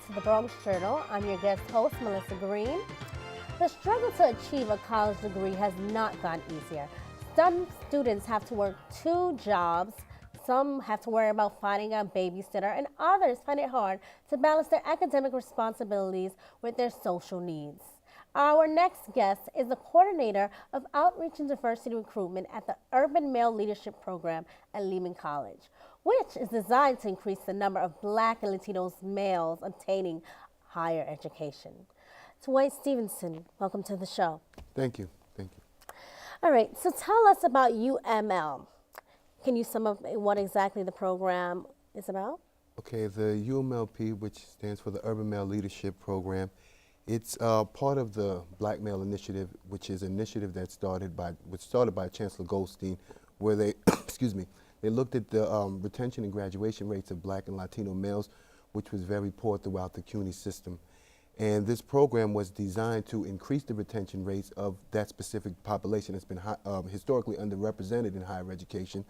to the Bronx Journal. I'm your guest host, Melissa Green. The struggle to achieve a college degree has not gone easier. Some students have to work 2 jobs, some have to worry about finding a babysitter, and others find it hard to balance their academic responsibilities with their social needs. Our next guest is the coordinator of outreach and diversity recruitment at the Urban Male Leadership Program at Lehman College, which is designed to increase the number of Black and Latino males obtaining higher education. Dwight Stevenson, welcome to the show. Thank you. Thank you. All right, so tell us about UML. Can you sum up what exactly the program is about? Okay, the UMLP, which stands for the Urban Male Leadership Program, it's part of the Black Male Initiative, which is an initiative that started by Chancellor Goldstein, where they, excuse me, they looked at the retention and graduation rates of Black and Latino males, which was very poor throughout the CUNY system. And this program was designed to increase the retention rates of that specific population that's been historically underrepresented in higher education,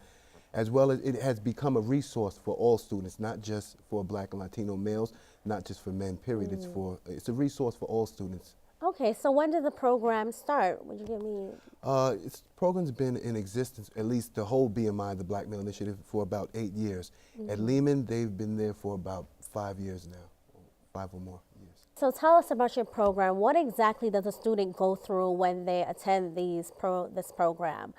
as well as it has become a resource for all students, not just for Black and Latino males, not just for men, period. It's a resource for all students. Okay, so when did the program start? Would you give me? This program's been in existence, at least the whole BMI, the Black Male Initiative, for about 8 years. At Lehman, they've been there for about 5 years now, 5 or more years. So tell us about your program. What exactly does a student go through when they attend this program?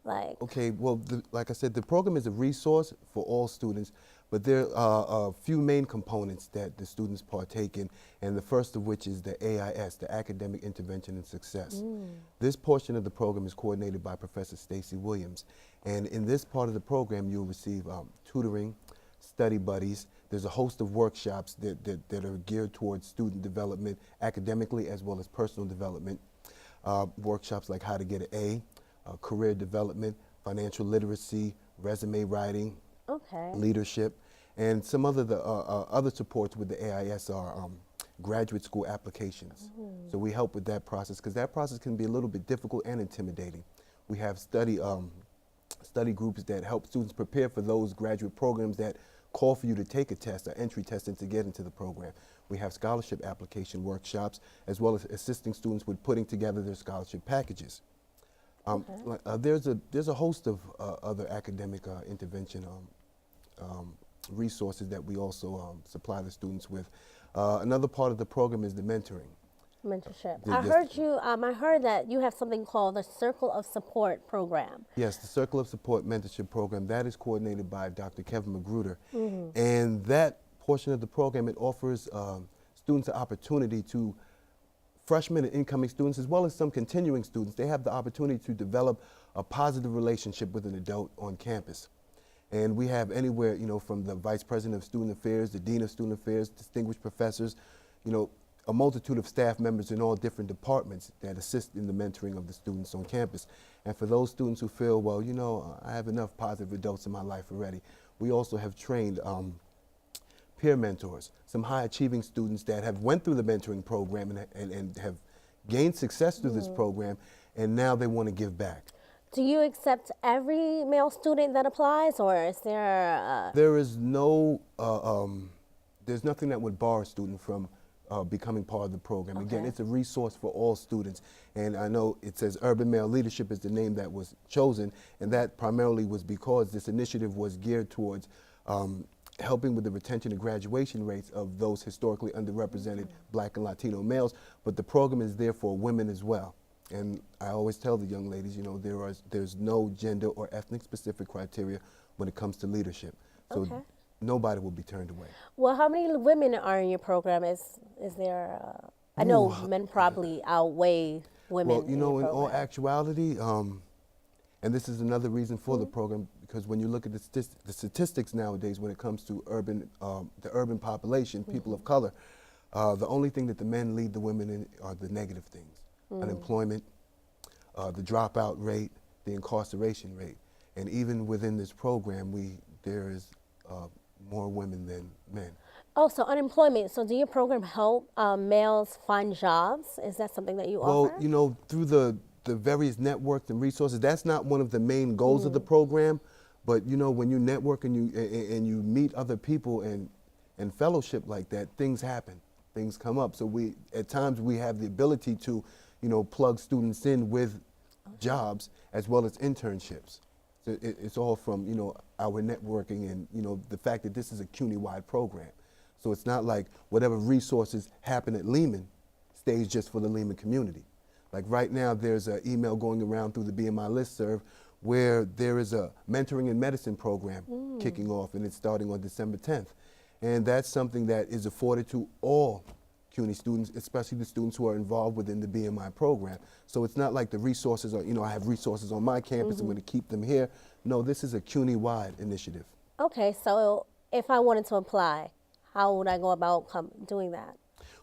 Okay, well, like I said, the program is a resource for all students, but there are a few main components that the students partake in, and the first of which is the AIS, the Academic Intervention and Success. This portion of the program is coordinated by Professor Stacy Williams, and in this part of the program you'll receive tutoring, study buddies. There's a host of workshops that are geared towards student development academically as well as personal development. Workshops like how to get an A, career development, financial literacy, resume writing, leadership, and some other supports with the AIS are graduate school applications. So we help with that process because that process can be a little bit difficult and intimidating. We have study groups that help students prepare for those graduate programs that call for you to take a test, an entry test, and to get into the program. We have scholarship application workshops as well as assisting students with putting together their scholarship packages. There's a host of other academic intervention resources that we also supply the students with. Another part of the program is the mentoring. Mentorship. I heard that you have something called the Circle of Support program. Yes, the Circle of Support mentorship program, that is coordinated by Dr. Kevin Magruder. And that portion of the program, it offers students an opportunity to freshmen and incoming students, as well as some continuing students, they have the opportunity to develop a positive relationship with an adult on campus. And we have anywhere, from the Vice President of Student Affairs, the Dean of Student Affairs, distinguished professors, a multitude of staff members in all different departments that assist in the mentoring of the students on campus. And for those students who feel, well, I have enough positive adults in my life already, we also have trained peer mentors, some high achieving students that have went through the mentoring program and have gained success through this program, and now they want to give back. Do you accept every male student that applies, or is there There is no, there's nothing that would bar a student from becoming part of the program. Again, it's a resource for all students, and I know it says Urban Male Leadership is the name that was chosen, and that primarily was because this initiative was geared towards helping with the retention and graduation rates of those historically underrepresented Black and Latino males, but the program is there for women as well. And I always tell the young ladies, there's no gender or ethnic specific criteria when it comes to leadership. So nobody will be turned away. Well, how many women are in your program? Is there, I know men probably outweigh women. Well, in all actuality, and this is another reason for the program, because when you look at the statistics nowadays when it comes to the urban population, people of color, the only thing that the men lead the women in are the negative things. Unemployment, the dropout rate, the incarceration rate. And even within this program, there is more women than men. Oh, so unemployment. So do your program help males find jobs? Is that something that you offer? Well, through the various networks and resources, that's not one of the main goals of the program. But when you network and you meet other people and and fellowship like that, things happen, things come up. So at times we have the ability to, plug students in with jobs as well as internships. So it's all from, our networking and, the fact that this is a CUNY-wide program. So it's not like whatever resources happen at Lehman stays just for the Lehman community. Like right now, there's an email going around through the BMI listserv where there is a mentoring in medicine program kicking off, and it's starting on December 10th. And that's something that is afforded to all CUNY students, especially the students who are involved within the BMI program. So it's not like the resources are, I have resources on my campus, I'm going to keep them here. No, this is a CUNY-wide initiative. Okay, so if I wanted to apply, how would I go about doing that?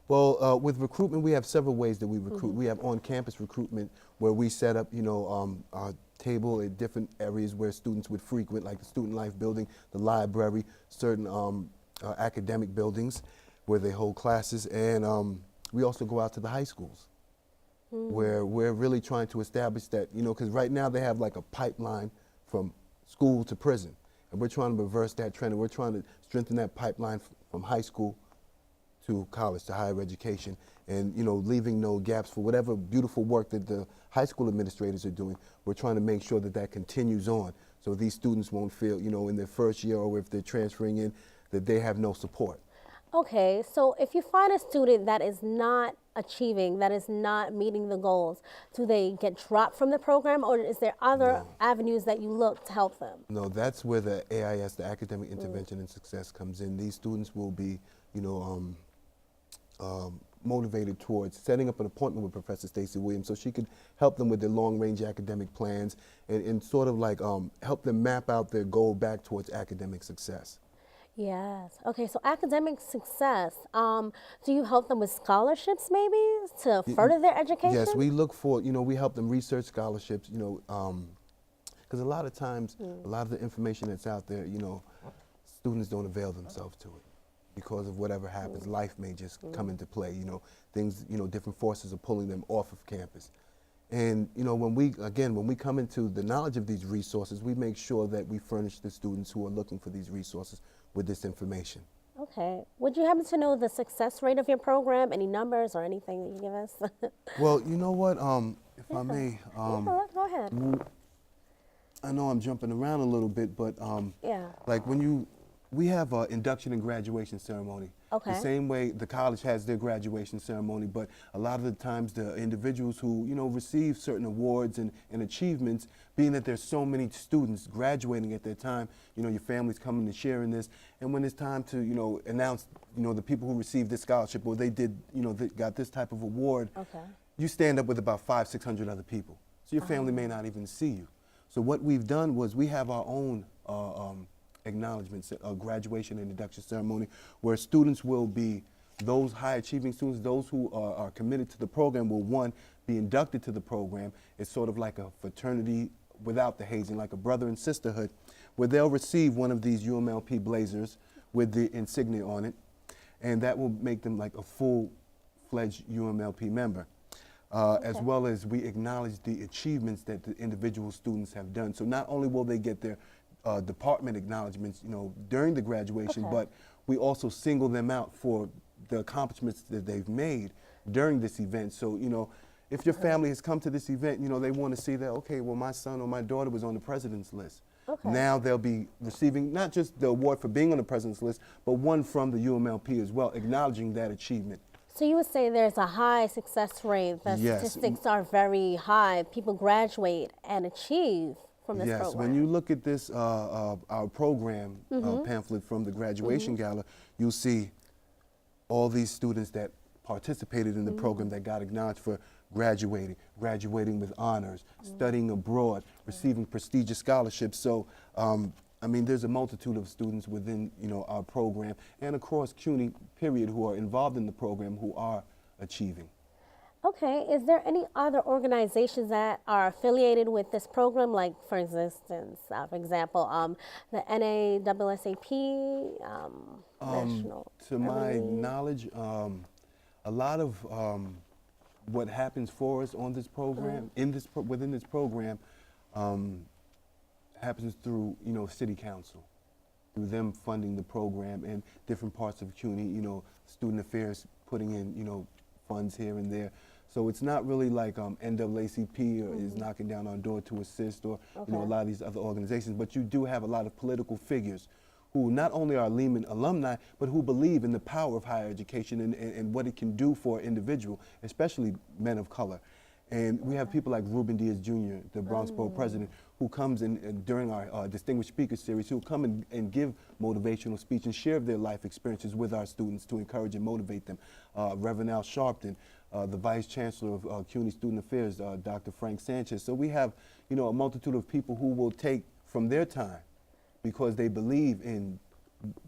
Well, with recruitment, we have several ways that we recruit. We have on-campus recruitment where we set up, a table at different areas where students would frequent, like the Student Life building, the library, certain academic buildings where they hold classes. And we also go out to the high schools where we're really trying to establish that, because right now they have like a pipeline from school to prison. And we're trying to reverse that trend, and we're trying to strengthen that pipeline from high school to college, to higher education, and leaving no gaps for whatever beautiful work that the high school administrators are doing. We're trying to make sure that that continues on, so these students won't feel, in their first year or if they're transferring in, that they have no support. Okay, so if you find a student that is not achieving, that is not meeting the goals, do they get dropped from the program, or is there other avenues that you look to help them? No, that's where the AIS, the Academic Intervention and Success, comes in. These students will be, motivated towards setting up an appointment with Professor Stacy Williams so she could help them with their long-range academic plans and sort of like help them map out their goal back towards academic success. Yes. Okay, so academic success, do you help them with scholarships maybe to further their education? Yes, we look for, we help them research scholarships, because a lot of times, a lot of the information that's out there, students don't avail themselves to it because of whatever happens. Life may just come into play, things, different forces are pulling them off of campus. And, when we come into the knowledge of these resources, we make sure that we furnish the students who are looking for these resources with this information. Okay. Would you happen to know the success rate of your program? Any numbers or anything that you give us? Well, you know what, if I may. Go ahead. I know I'm jumping around a little bit, but like we have an induction and graduation ceremony. Okay. The same way the college has their graduation ceremony, but a lot of the times the individuals who, receive certain awards and achievements, being that there's so many students graduating at that time, your family's coming and sharing this, and when it's time to, announce, the people who received this scholarship or they did, they got this type of award, you stand up with about 500-600 other people. So your family may not even see you. So what we've done was we have our own acknowledgments, a graduation and induction ceremony where students will be, those high achieving students, those who are committed to the program will, one, be inducted to the program. It's sort of like a fraternity without the hazing, like a brother and sisterhood, where they'll receive one of these UMLP blazers with the insignia on it, and that will make them like a full-fledged UMLP member. As well as we acknowledge the achievements that the individual students have done. So not only will they get their department acknowledgments, during the graduation, but we also single them out for the accomplishments that they've made during this event. So, if your family has come to this event, they want to see that, okay, well, my son or my daughter was on the president's list. Now they'll be receiving not just the award for being on the president's list, but one from the UMLP as well, acknowledging that achievement. So you would say there's a high success rate. The statistics are very high. People graduate and achieve from this program. When you look at this, our program pamphlet from the graduation gala, you'll see all these students that participated in the program that got acknowledged for graduating with honors, studying abroad, receiving prestigious scholarships. So, I mean, there's a multitude of students within, our program and across CUNY, period, who are involved in the program who are achieving. Okay, is there any other organizations that are affiliated with this program, like, for instance, for example, the NAASAP, National? To my knowledge, a lot of what happens for us on this program, within this program, happens through, city council. through them funding the program, and different parts of CUNY, you know, student affairs putting in, you know, funds here and there. So it's not really like NAACP or is knocking down our door to assist, or you know, a lot of these other organizations, but you do have a lot of political figures who not only are Lehman alumni, but who believe in the power of higher education and what it can do for an individual, especially men of color. And we have people like Ruben Diaz Jr., the Bronx Borough president, who comes in during our Distinguished Speaker Series, who come and give motivational speech and share their life experiences with our students to encourage and motivate them. Reverend Al Sharpton, the Vice Chancellor of CUNY Student Affairs, Dr. Frank Sanchez. So we have, you know, a multitude of people who will take from their time because they believe in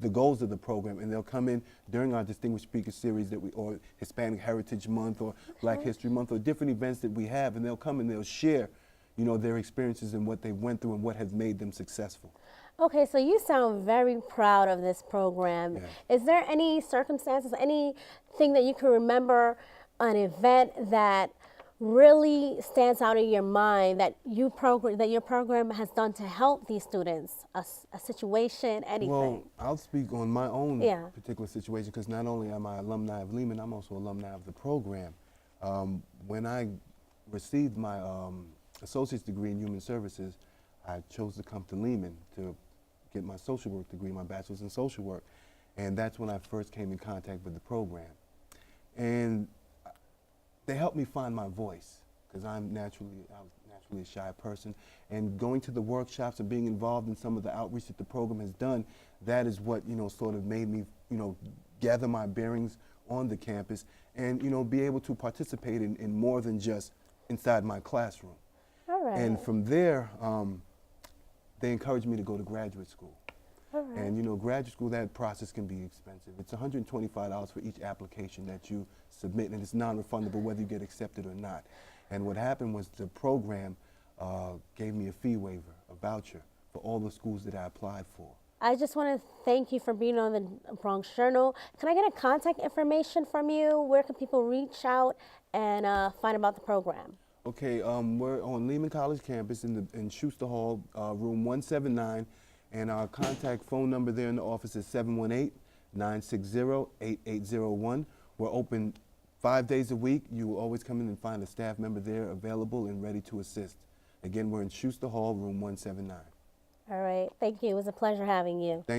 the goals of the program, and they'll come in during our Distinguished Speaker Series or Hispanic Heritage Month or Black History Month or different events that we have, and they'll come and they'll share, you know, their experiences and what they went through and what has made them successful. Okay, so you sound very proud of this program. Yeah. Is there any circumstances, anything that you can remember, an event that really stands out in your mind that your program has done to help these students, a situation, anything? Well, I'll speak on my own Yeah. particular situation, because not only am I alumni of Lehman, I'm also alumni of the program. When I received my associate's degree in human services, I chose to come to Lehman to get my social work degree, my bachelor's in social work. And that's when I first came in contact with the program. And they helped me find my voice, because I was naturally a shy person. And going to the workshops and being involved in some of the outreach that the program has done, that is what, you know, sort of made me, you know, gather my bearings on the campus and, you know, be able to participate in more than just inside my classroom. All right. And from there, they encouraged me to go to graduate school. All right. And you know, graduate school, that process can be expensive. It's $125 for each application that you submit, and it's non-refundable whether you get accepted or not. And what happened was the program gave me a fee waiver, a voucher, for all the schools that I applied for. I just want to thank you for being on the Bronx Journal. Can I get a contact information from you? Where can people reach out and find about the program? Okay, we're on Lehman College campus in Schuster Hall, room 179, and our contact phone number there in the office is 718-960-8801. We're open 5 days a week. You will always come in and find a staff member there available and ready to assist. Again, we're in Schuster Hall, room 179. All right. Thank you. It was a pleasure having you. Thank you.